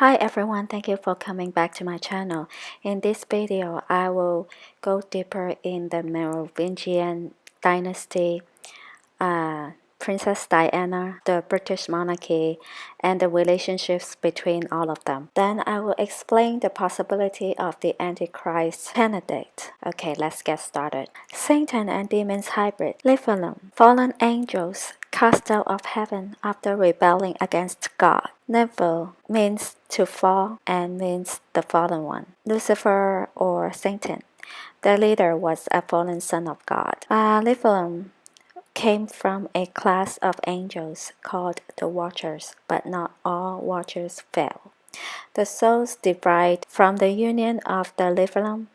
Hi everyone, thank you for coming back to my channel. In this video, I will go deeper in the Merovingian dynasty, Princess Diana, the British monarchy, and the relationships between all of them. Then I will explain the possibility of the Antichrist candidate. Okay, let's get started. Satan and demons hybrid, Nephilim, fallen angels cast out of heaven after rebelling against God. Nephil means to fall and means the fallen one. Lucifer or Satan. The leader was a fallen son of God. Nephilim came from a class of angels called the Watchers, but not all Watchers fell. The souls derived from the union of the Nephilim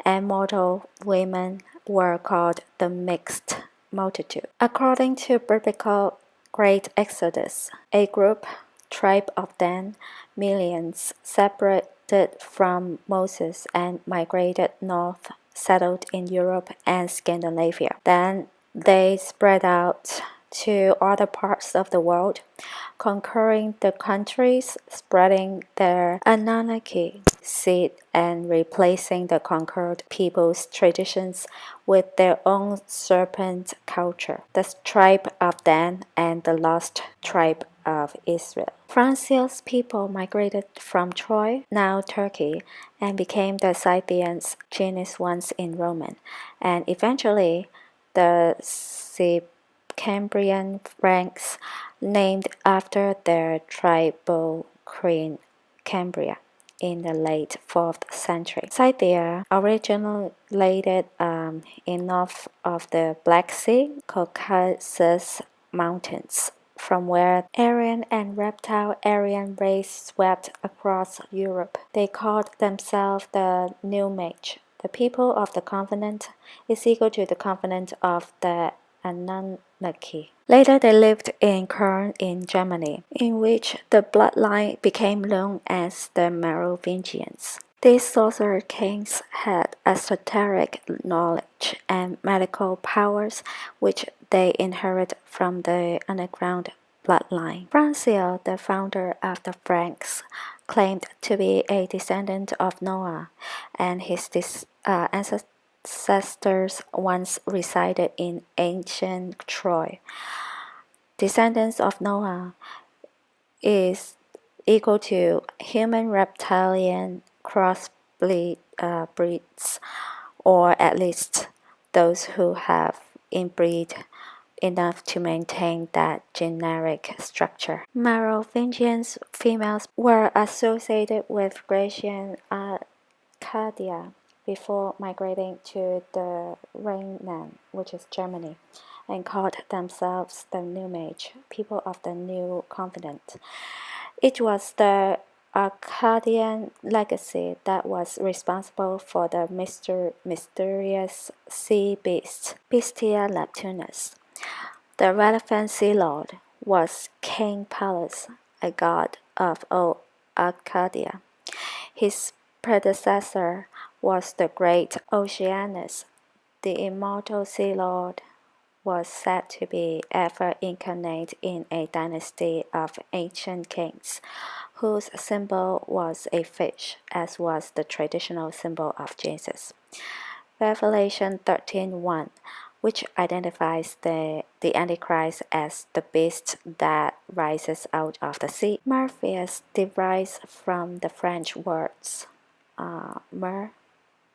and mortal women were called the mixed multitude. According to biblical Great Exodus, a tribe of Dan, millions, separated from Moses and migrated north, settled in Europe and Scandinavia. Then they spread out to other parts of the world, conquering the countries, spreading their Anunnaki seed and replacing the conquered people's traditions with their own serpent culture, the tribe of Dan and the lost tribe of Israel. Francia's people migrated from Troy, now Turkey, and became the Scythians, genus once in Roman, and eventually the Cambrian Franks, named after their tribal queen Cambria in the late 4th century. Scythia originated in north of the Black Sea, Caucasus Mountains, from where Aryan and reptile Aryan race swept across Europe. They called themselves the New Mage. The people of the Covenant is equal to the Covenant of the Anunnaki. Later they lived in Köln in Germany, in which the bloodline became known as the Merovingians. These sorcerer kings had esoteric knowledge and medical powers which they inherited from the underground bloodline. Francia, the founder of the Franks, claimed to be a descendant of Noah, and his ancestors once resided in ancient Troy. Descendants of Noah is equal to human reptilian crossbreeds, or at least those who have inbreed enough to maintain that generic structure. Merovingian females were associated with Grecian Arcadia before migrating to the Rhineland, which is Germany, and called themselves the New Mage, people of the New Continent. It was the Arcadian legacy that was responsible for the mysterious sea beast, Bestia Neptunus. The relevant sea lord was King Pallas, a god of old Arcadia. His predecessor was the great Oceanus. The immortal sea lord was said to be ever incarnate in a dynasty of ancient kings, whose symbol was a fish, as was the traditional symbol of Jesus. Revelation 13:1, which identifies the Antichrist as the beast that rises out of the sea. Morpheus derives from the French words mer,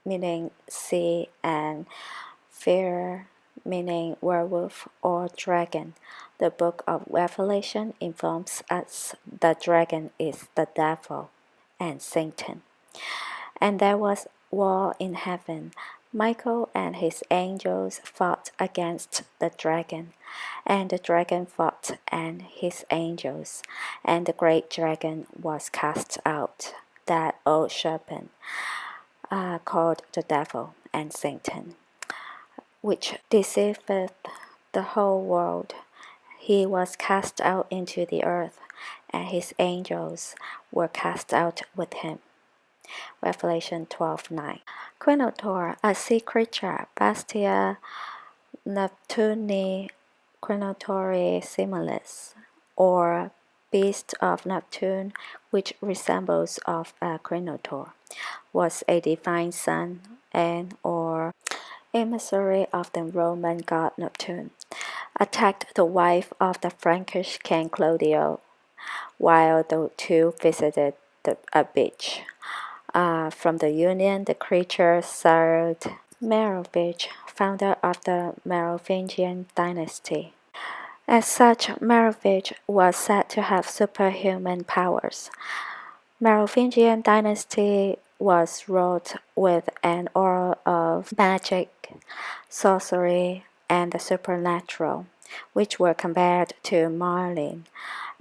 meaning sea, and fear, meaning werewolf or dragon. The book of Revelation informs us the dragon is the devil and Satan. And there was war in heaven. Michael and his angels fought against the dragon, and the dragon fought and his angels, and the great dragon was cast out, that old serpent, called the devil and Satan, which deceiveth the whole world. He was cast out into the earth, and his angels were cast out with him. Revelation 12:9. Quinotaur, a sea creature, Bestia Neptuni Quinotauri similis, or beast of Neptune, which resembles of a Quinotaur, was a divine son and or emissary of the Roman god Neptune, attacked the wife of the Frankish king Claudio while the two visited a beach. From the union, the creature served Meroving, founder of the Merovingian dynasty. As such, Meroving was said to have superhuman powers. Merovingian dynasty was wrought with an aura of magic, sorcery, and the supernatural, which were compared to Merlin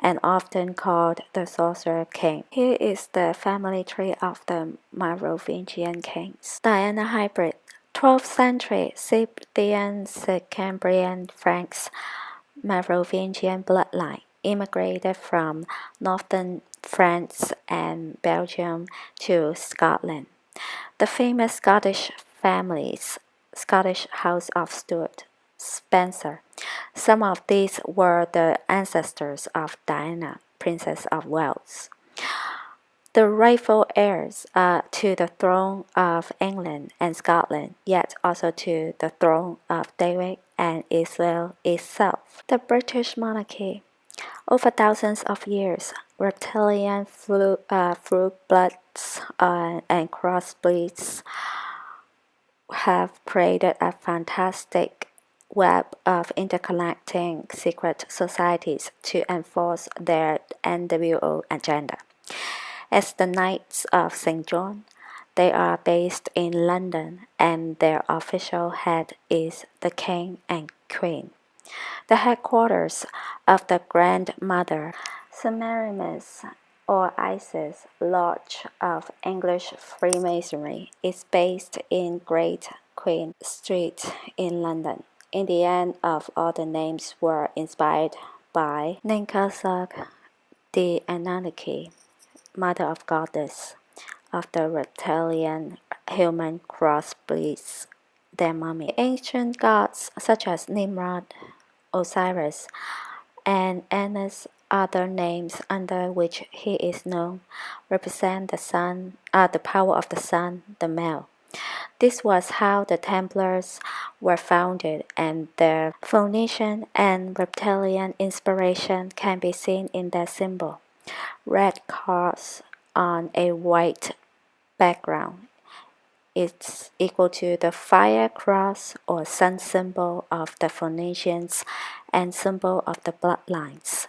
and often called the Sorcerer King. Here is the family tree of the Merovingian kings. Diana hybrid, 12th century Scythian Cambrian Franks Merovingian bloodline, immigrated from northern France and Belgium to Scotland. The famous Scottish families, Scottish House of Stuart, Spencer. Some of these were the ancestors of Diana, Princess of Wales. The rightful heirs to the throne of England and Scotland, yet also to the throne of David and Israel itself. The British monarchy. Over thousands of years, reptilian bloods and crossbreeds have created a fantastic web of interconnecting secret societies to enforce their NWO agenda. As the Knights of St. John, they are based in London and their official head is the King and Queen. The headquarters of the Grandmother Semiramis or Isis Lodge of English Freemasonry is based in Great Queen Street in London. In the end of all the names were inspired by Ninkasag, the Anunnaki, mother of goddess of the reptilian human crossbreeds, their mummy. Ancient gods such as Nimrod, Osiris, and Anus, other names under which he is known, represent the sun, the power of the sun, the male. This was how the Templars were founded, and their Phoenician and reptilian inspiration can be seen in their symbol. Red cross on a white background. It's equal to the fire cross or sun symbol of the Phoenicians and symbol of the bloodlines.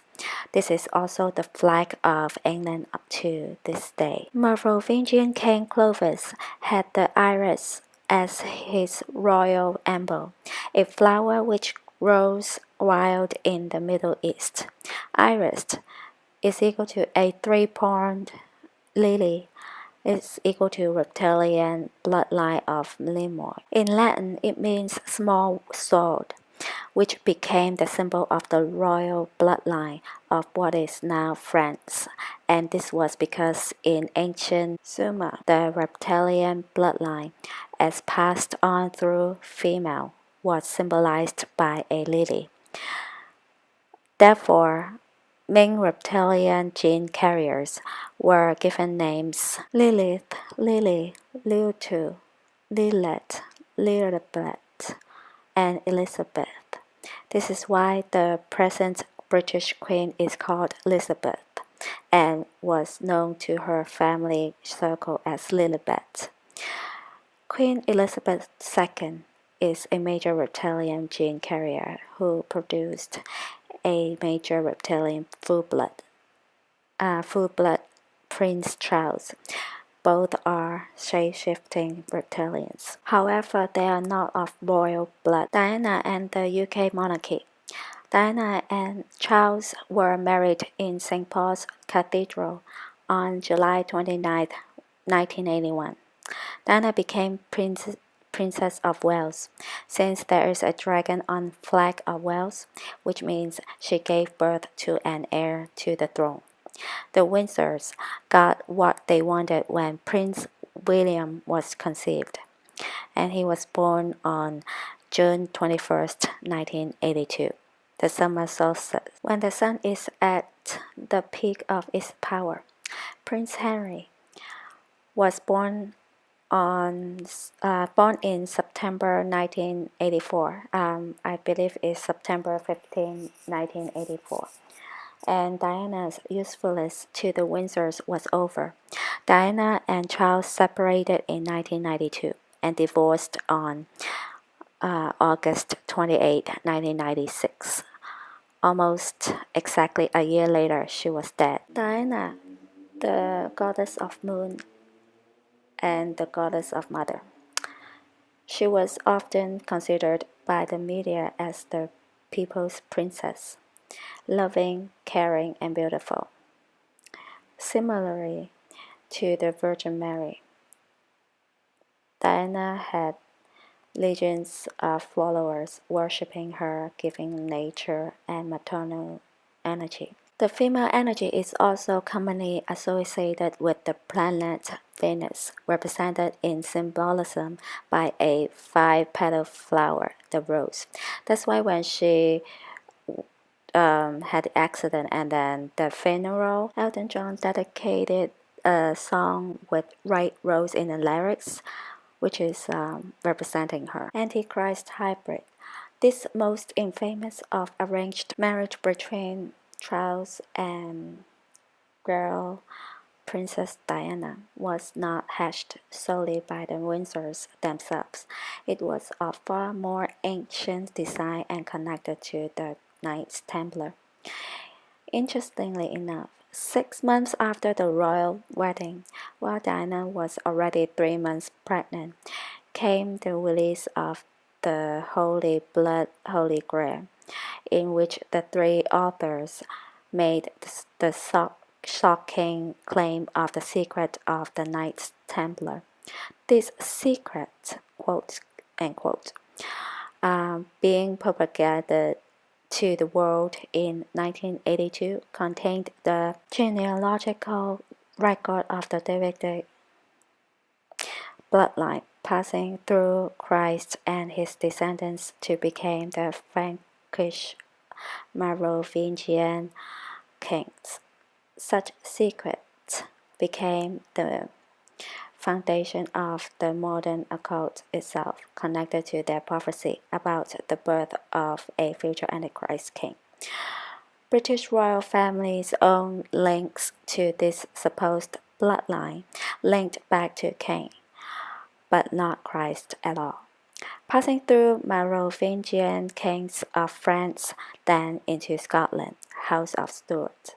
This is also the flag of England up to this day. Merovingian King Clovis had the iris as his royal emblem, a flower which grows wild in the Middle East. Iris is equal to a three-pronged lily is equal to reptilian bloodline of Lemur. In Latin, it means small sword, which became the symbol of the royal bloodline of what is now France. And this was because in ancient Sumer, the reptilian bloodline, as passed on through female, was symbolized by a lily. Therefore, main reptilian gene carriers were given names Lilith, Lily, Lutu, Lilith, Lilibet, and Elizabeth. This is why the present British Queen is called Elizabeth and was known to her family circle as Lilibet. Queen Elizabeth II is a major reptilian gene carrier who produced a major reptilian full-blood Prince Charles. Both are shape-shifting reptilians. However, they are not of royal blood. Diana and the UK monarchy. Diana and Charles were married in St. Paul's Cathedral on July 29, 1981. Diana became Princess of Wales, since there is a dragon on flag of Wales, which means she gave birth to an heir to the throne. The Windsors got what they wanted when Prince William was conceived, and he was born on June 21, 1982, the summer solstice. When the sun is at at the peak of its power. Prince Henry was born in September 1984. I believe it's September 15, 1984. And Diana's usefulness to the Windsors was over. Diana and Charles separated in 1992 and divorced on August 28, 1996. Almost exactly a year later, she was dead. Diana, the goddess of moon and the goddess of mother. She was often considered by the media as the people's princess, loving, caring, and beautiful. Similarly to the Virgin Mary, Diana had legions of followers worshipping her, giving nature and maternal energy. The female energy is also commonly associated with the planet Venus, represented in symbolism by a 5-petal flower, the rose. That's why when she had the accident and then the funeral, Elton John dedicated a song with White Rose in the lyrics, which is representing her. Antichrist hybrid. This most infamous of arranged marriage between Charles and girl Princess Diana was not hatched solely by the Windsors themselves. It was of far more ancient design and connected to the Knights Templar. Interestingly enough, 6 months after the royal wedding, while Diana was already 3 months pregnant, came the release of the Holy Blood, Holy Grail, in which the 3 authors made the shocking claim of the secret of the Knights Templar. This secret, quote unquote, being propagated to the world in 1982, contained the genealogical record of the Davidic bloodline passing through Christ and his descendants to become the Frankish Merovingian kings. Such secrets became the foundation of the modern occult itself, connected to their prophecy about the birth of a future Antichrist king. British royal families own links to this supposed bloodline, linked back to Cain, but not Christ at all. Passing through Merovingian kings of France, then into Scotland, House of Stuart,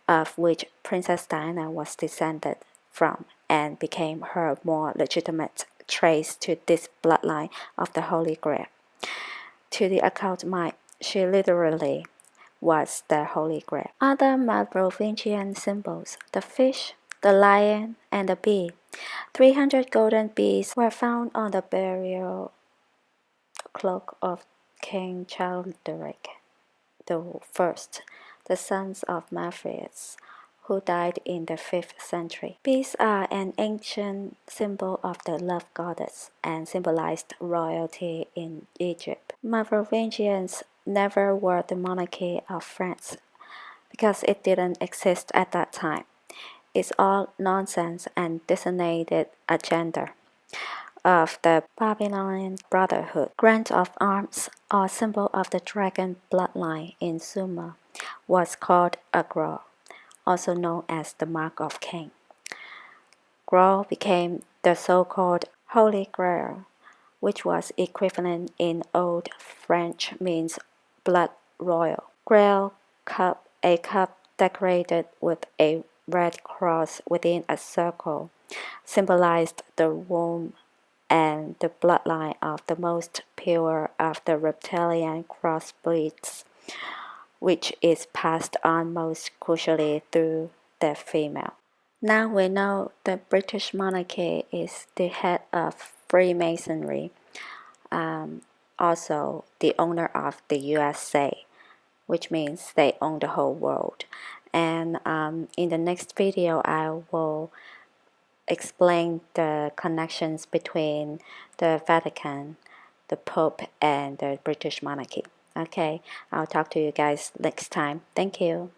of which Princess Diana was descended from, and became her more legitimate trace to this bloodline of the Holy Grail. To the occult mind, she literally was the Holy Grail. Other Merovingian symbols, the fish, the lion, and the bee. 300 golden bees were found on the burial cloak of King Childeric I, the sons of Matthias, who died in the 5th century. Bees are an ancient symbol of the love goddess and symbolized royalty in Egypt. Merovingians never were the monarchy of France because it didn't exist at that time. It's all nonsense and designated agenda of the Babylonian Brotherhood. Grant of arms, or symbol of the dragon bloodline in Sumer, was called a Grail, also known as the Mark of Cain. Grail became the so-called Holy Grail, which was equivalent in Old French means blood royal. Grail cup, a cup decorated with a red cross within a circle, symbolized the womb and the bloodline of the most pure of the reptilian crossbreeds, which is passed on most crucially through the female. Now we know the British monarchy is the head of Freemasonry, also the owner of the USA, which means they own the whole world. And in the next video, I will explain the connections between the Vatican, the Pope, and the British monarchy. Okay, I'll talk to you guys next time. Thank you.